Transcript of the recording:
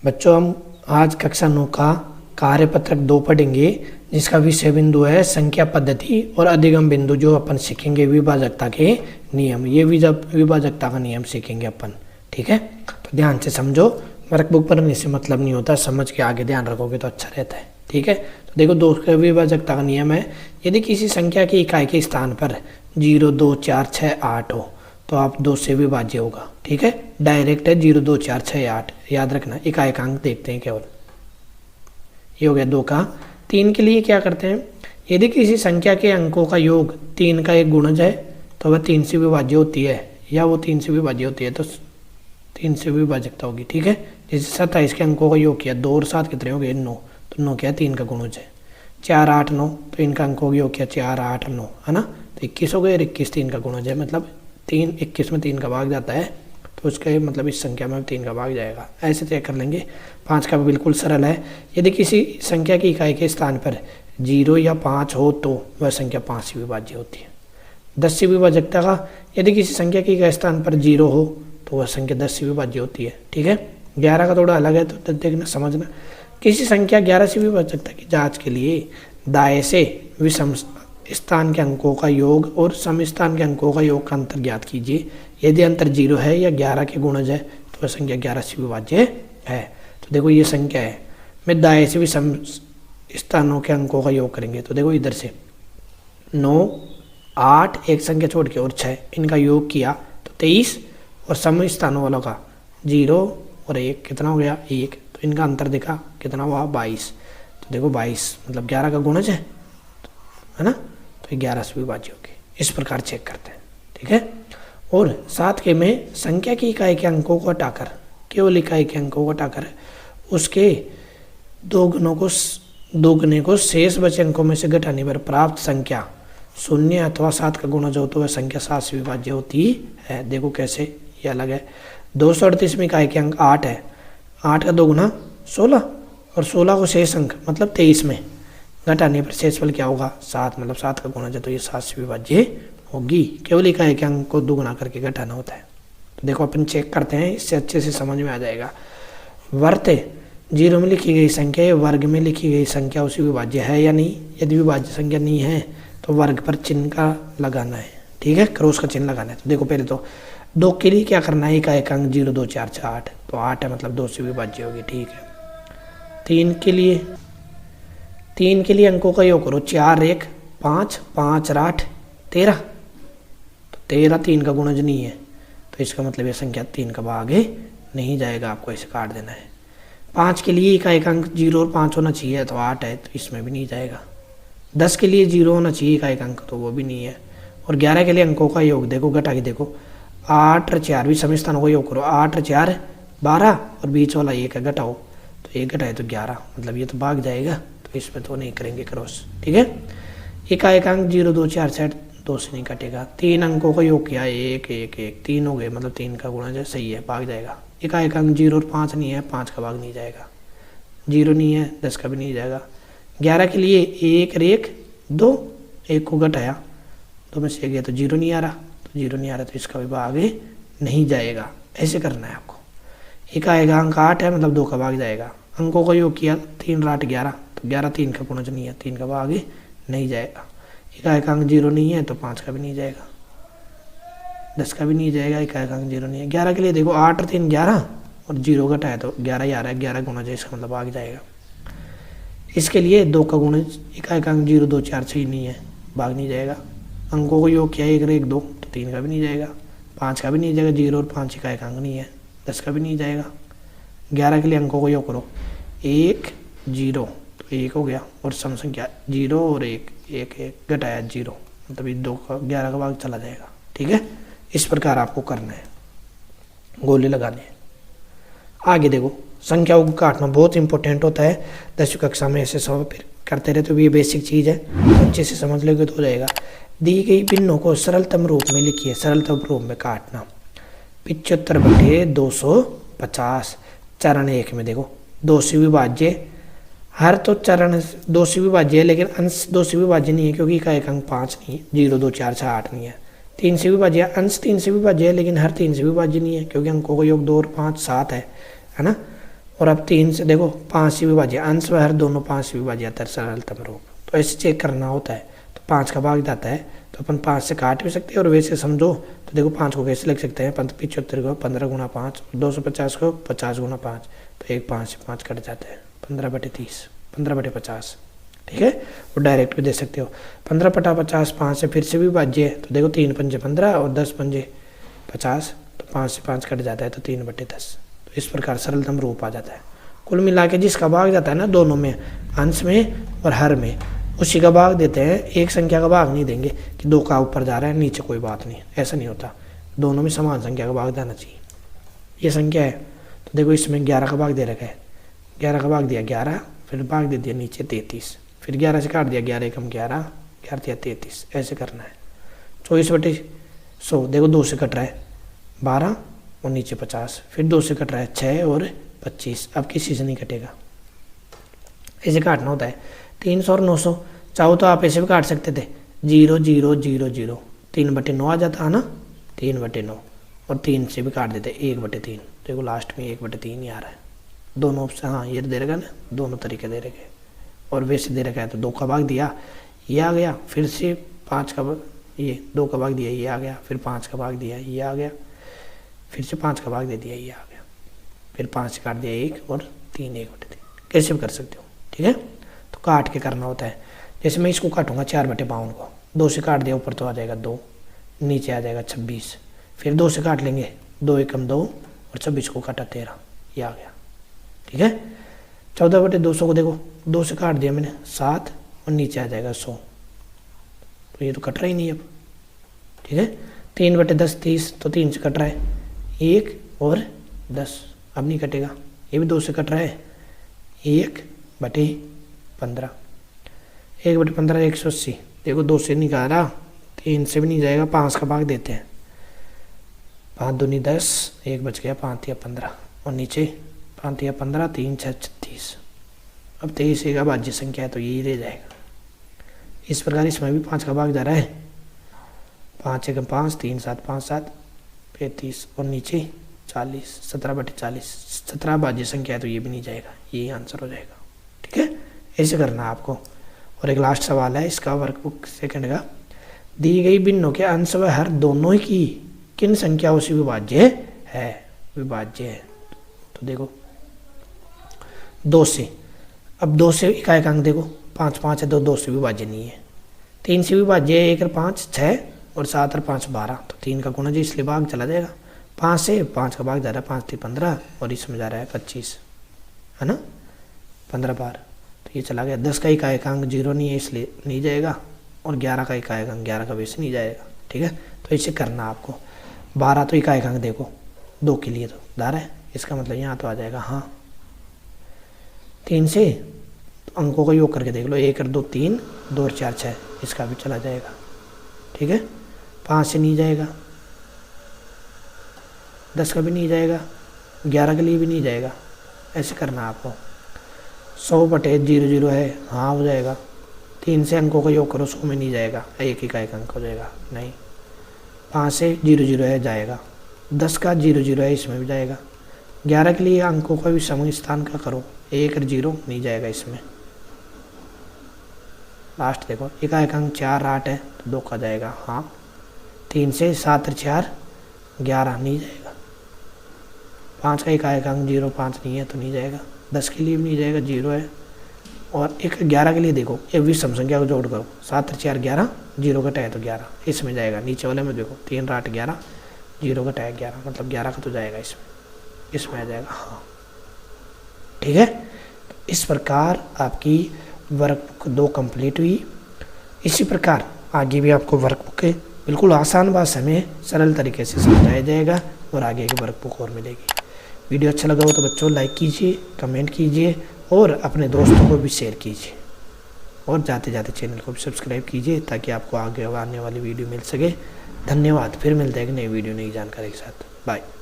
बच्चों हम आज कक्षा 9 का कार्यपत्रक 2 पढ़ेंगे, जिसका विषय बिंदु है संख्या पद्धति और अधिगम बिंदु। जो अपन सीखेंगे विभाजकता के नियम, ये विभाजकता का नियम सीखेंगे अपन। ठीक है, तो ध्यान से समझो। वर्कबुक पढ़ने से मतलब नहीं होता, समझ के आगे ध्यान रखोगे तो अच्छा रहता है। ठीक है, तो देखो 2 का विभाजकता का नियम है, यदि किसी संख्या की इकाई के स्थान पर 0, 2, 4, 6, 8 हो तो आप 2 से विभाज्य होगा। ठीक है, डायरेक्ट है 0, 2, 4, 6, 8, याद रखना। इकाई का अंक देखते हैं केवल, ये हो गया 2 का। 3 के लिए क्या करते हैं, यदि किसी संख्या के अंकों का योग 3 का एक गुणज है तो वह 3 से विभाज्य होती है, या वो 3 से विभाज्य होती है तो 3 से विभाजकता होगी। ठीक है, जैसे 27 के अंकों का योग किया, 2 और 7 कितने हो गए 9, तो 9 क्या 3 का गुणज है। 4, 8, 9 तो इनका अंकों का योग किया 4, 8, 9 है ना, तो 21 हो गए। 21 3 का गुणज है, मतलब 3 21 में 3 का भाग जाता है तो उसका मतलब इस संख्या में 3 का भाग जाएगा। ऐसे तय कर लेंगे। 5 का बिल्कुल सरल है, यदि किसी संख्या की इकाई के स्थान पर 0 या 5 हो तो वह संख्या 5 से विभाज्य होती है। 10 से विभाजकता का, यदि किसी संख्या की इकाई स्थान पर 0 हो तो वह संख्या 10 से विभाज्य होती है। ठीक है, 11 का थोड़ा अलग है, तो देखना समझना। किसी संख्या 11 से विभाजकता की जाँच के लिए दाएं से विषम स्थान के अंकों का योग और सम स्थान के अंकों का योग का अंतर ज्ञात कीजिए। यदि अंतर 0 है या 11 के गुणज है तो वह संख्या 11 से विभाज्य है। तो देखो ये संख्या है, मैं दाएं से विषम स्थानों के अंकों का योग करेंगे तो देखो इधर से 9, 8 एक संख्या छोड़ के और 6, इनका योग किया तो 23, और सम स्थानों वालों का 0 और 1 कितना हो गया 1, तो इनका अंतर देखा कितना हुआ 22। तो देखो 22 मतलब 11 का गुणज है ना, तो 11 से विभाज्य होगी। इस प्रकार चेक करते हैं। ठीक है, और 7 के में संख्या की इकाई के अंकों को हटाकर, केवल इकाई के अंकों को हटाकर उसके दोगुने को शेष बचे अंकों में से घटाने पर प्राप्त संख्या 0 अथवा 7 का गुणज हो तो वह संख्या 7 से विभाज्य होती है। देखो कैसे, ये अलग है। 238 में इकाई के अंक 8 है, 8 का 2 गुना 16, और 16 को शेष अंक मतलब 23 में घटाने पर शेषफल क्या होगा 7, मतलब 7 का गुणज है तो ये 7 से विभाज्य होगी। केवल इकाई के अंक को 2 गुना करके घटाना होता है। तो देखो अपन चेक करते हैं, इससे अच्छे से समझ में आ जाएगा। वर्त 0 में लिखी गई संख्या या वर्ग में लिखी गई संख्या उसी विभाज्य है या नहीं। यदि विभाज्य संख्या नहीं है तो वर्ग पर चिन्ह का लगाना है। ठीक है, क्रॉस का चिन्ह लगाना है। तो देखो पहले तो 2 के लिए क्या करना है, इकाई का अंक 0, 2, 4, 6, 8, तो 8 है मतलब 2 से विभाज्य होगी। ठीक है, 3 के लिए अंकों का योग करो, 4, 1, 5, 5, 8, 13, तो 13 3 का गुणज नहीं है तो इसका मतलब ये संख्या 3 का भाग नहीं जाएगा, आपको ऐसे काट देना है। 5 के लिए इकाई का अंक 0 और 5 होना चाहिए तो 8 है तो इसमें भी नहीं जाएगा। 10 के लिए 0 होना चाहिए इकाई का अंक तो वो भी नहीं है। और 11 के लिए अंकों का योग देखो, घटा के देखो, 8 और 4 भी समस्थानों को योग करो, 8 और 4 12, और बीच वाला 1 है, घटाओ तो 1 घटाए तो 11, मतलब ये तो भाग जाएगा, तो इसमें तो नहीं करेंगे क्रॉस। ठीक है, इकाई का अंक 0, 2, 4, 6 2 से नहीं कटेगा। 3 अंकों का योग किया 1, 1, 1, 3 हो गए, मतलब 3 का गुणज है, सही है, भाग जाएगा। इकाई का अंक 0 और 5 नहीं है, 5 का भाग नहीं जाएगा। 0 नहीं है, 10 का भी नहीं जाएगा। 11 के लिए 1 और 1 2, 1 को घटाया 2 में से गया तो 0 नहीं आ रहा, तो 0 नहीं आ रहा तो इसका भी भाग नहीं जाएगा। ऐसे करना है आपको। इकाई का अंक 8 है मतलब 2 का भाग जाएगा। अंकों का योग किया 3 और 8 11, तो 11 3 का गुणज नहीं है, 3 का भाग नहीं जाएगा। इकाई का अंक 0 नहीं है तो 5 का भी नहीं जाएगा, 10 का भी नहीं जाएगा, इकाई का अंक 0 नहीं है। 11 के लिए देखो 8 और 3 11, और 0 घटाया तो 11 ही आ रहा है, 11 गुणज है, इसका मतलब भाग जाएगा। इसके लिए 2 का गुणज, इकाई का अंक 0, 2, 4, 6 नहीं है, भाग नहीं जाएगा। अंकों को योग किया 1 और 1 2, तो 3 का भी नहीं जाएगा, 5 का भी नहीं जाएगा, 0 और 5 इकाई का अंक नहीं है, 10 का भी नहीं जाएगा। 11 के लिए अंकों को योग करो, 1 0 तो 1 हो गया, और सम संख्या 0 और 1 1 1 घटाया 0, मतलब 2 का 11 का भाग चला जाएगा। ठीक है, इस प्रकार आपको करना है, गोले लगाने हैं। आगे देखो, संख्याओं को काटना बहुत इंपॉर्टेंट होता है। 10वीं कक्षा में ऐसे सब फिर करते रहते तो ये बेसिक चीज़ है, अच्छे से समझ लोगे तो हो जाएगा। दी गई भिन्नों को सरलतम रूप में लिखिए, सरलतम रूप में काटना। 75/250, चरण 1 में देखो 2 से विभाज्य, हर तो चरण 2 से विभाज्य है लेकिन अंश 2 से विभाज्य नहीं है क्योंकि इकाई का अंक 5 नहीं है, 0, 2, 4, 6, 8 नहीं है। 3 से विभाज्य, अंश 3 से विभाज्य है लेकिन हर 3 से विभाज्य नहीं है क्योंकि अंकों का योग 2 और 5 7 है ना। और अब 3 से देखो 5 से विभाज्य, अंश व हर दोनों 5 से विभाज्य सरलतम रूप। तो ऐसे चेक करना होता है। तो 5 का भाग जाता है तो अपन 5 से काट भी सकते हैं, और वैसे समझो तो देखो 5 को कैसे लिख सकते हैं, 75 को 15 गुना 5, 250 को 50 गुना 5, तो एक 5 से 5 कट जाता है, 15/30, 15/50, ठीक है। और डायरेक्ट भी दे सकते हो, 15/50 5 से फिर से भी विभाज्य है, तो देखो 3 पंजे 15 और 10 पंजे 50, तो 5 से 5 कट जाता है, तो 3/10। तो इस प्रकार सरलतम रूप आ जाता है। कुल मिला के जिसका भाग जाता है ना दोनों में, अंश में और हर में, उसी का भाग देते हैं। एक संख्या का भाग नहीं देंगे कि 2 का ऊपर जा रहा है नीचे कोई बात नहीं, ऐसा नहीं होता। दोनों में समान संख्या का भाग जाना चाहिए। ये संख्या है तो देखो इसमें 11 का भाग दे रखा है, 11 का भाग दिया 11, फिर भाग दे दिया नीचे 33, फिर 11 से काट दिया 11 एकम 11, 11 दिया 33, ऐसे करना है। 24/100 देखो 2 से कट रहा है 12 और नीचे 50, फिर 2 से कट रहा है 6 और 25, अब किसी से नहीं कटेगा, ऐसे काटना होता है। 300 और 900 चाहो तो आप ऐसे भी काट सकते थे, 0 0 0 0, 3/9 आ जाता है ना, 3/9, और 3 से भी काट देते 1/3, देखो लास्ट में 1/3 ही आ रहा है। दोनों ऑप्शन, हाँ ये दे रखा ना, दोनों तरीके दे रखे, और वैसे दे रखा है तो 2 का भाग दिया ये आ गया, फिर से 5 का ये 2 का भाग दिया ये आ गया, फिर 5 का भाग दिया ये आ गया, फिर से 5 का भाग दे दिया ये आ गया, फिर 5 से काट दिया 1 और 3 1/3, कैसे भी कर सकते हो, ठीक है। तो काट के करना होता है। जैसे मैं इसको काटूंगा 4/52 को, 2 से काट दिया ऊपर तो आ जाएगा 2, नीचे आ जाएगा 26, फिर 2 से काट लेंगे 2 एकम 2 और 26 को काटा 13, ये आ गया, ठीक है। 14/200 को देखो 2 से काट दिया मैंने 7 और नीचे आ जाएगा 100, तो ये तो कट रहा ही नहीं अब, ठीक है। 3/10 30, तो 3 से कट रहा है 1 और 10, अब नहीं कटेगा। ये भी 2 से कट रहा है 1/15, 1/15 180, देखो 2 से नहीं काटा, 3 से भी नहीं जाएगा, 5 का भाग देते हैं, 5 दूनी 10, 1 बच गया, 5 या 15, और नीचे 5 या 15, 3 6 36, अब 23 एक अभाज्य संख्या है तो यही रह जाएगा। इस प्रकार इसमें भी 5 का भाग जा रहा है, 5 एकम 5, 3 7 5 7 35, और नीचे 40, 17/40, 17 अभाज्य संख्या है तो ये भी नहीं जाएगा, यही आंसर हो जाएगा, ठीक है। ऐसे करना है आपको। और एक लास्ट सवाल है इसका वर्कबुक सेकंड का, दी गई भिन्नों के अंश व हर दोनों की किन संख्याओं से विभाज्य है, विभाज्य है। तो देखो 2 से, अब 2 से इकाई अंक देखो 5 5 है तो 2 से विभाज्य नहीं है, 3 से विभाज्य है, 1 और 5 6 और 7 और 5 12, तो 3 का गुणा जी इसलिए भाग चला जाएगा। 5 से 5 का भाग जा रहा है 5 3 15, और इसमें जा रहा है 25, है ना, 15 बार, तो ये चला गया। 10 का इकाई अंक 0 नहीं है इसलिए नहीं जाएगा, और 11 का इकाई अंक 11 का वैसे नहीं जाएगा, ठीक है। तो इसे करना आपको। 12 तो इकाई अंक देखो 2 के लिए तो दार है, इसका मतलब यहाँ तो आ जाएगा, हाँ 3 से तो अंकों का योग करके देख लो, 1 और 2 3, 2 और 4 6, इसका भी चला जाएगा, ठीक है। 5 से नहीं जाएगा, 10 का भी नहीं जाएगा, 11 के लिए भी नहीं जाएगा, ऐसे करना आपको। 100/00 है, हाँ हो जाएगा। 3 से अंकों का योग करो, 100 में नहीं जाएगा, एक ही का एक अंक हो जाएगा, नहीं। 5 से 00 है, जाएगा। 10 का 00 है, इसमें भी जाएगा। 11 के लिए अंकों का भी सम स्थान का करो, 1 और 0 नहीं जाएगा इसमें। लास्ट देखो इकाई अंक 4 8 है तो 2 का जाएगा, हाँ। 3 से 7 और 4 11 नहीं जाएगा। 5 का इकाई अंक 0 5 नहीं है तो नहीं जाएगा। 10 के लिए भी नहीं जाएगा, 0 है। और एक 11 के लिए देखो, एक विषम संख्या को जोड़ करो, 7 और 4 11, 0 घटा है तो 11, इसमें जाएगा। नीचे वाले में देखो 3 8 11, 0 घटा है 11, मतलब 11 का तो जाएगा इसमें आ जाएगा, हाँ ठीक है। तो इस प्रकार आपकी वर्कबुक 2 कंप्लीट हुई। इसी प्रकार आगे भी आपको वर्कबुक बिल्कुल आसान भाषा में सरल तरीके से समझाया जाएगा और आगे की वर्कबुक और मिलेगी। वीडियो अच्छा लगा हो तो बच्चों लाइक कीजिए, कमेंट कीजिए और अपने दोस्तों को भी शेयर कीजिए, और जाते जाते चैनल को भी सब्सक्राइब कीजिए ताकि आपको आगे आने वाली वीडियो मिल सके। धन्यवाद। फिर मिलते हैं एक नई वीडियो नई जानकारी के साथ। बाय।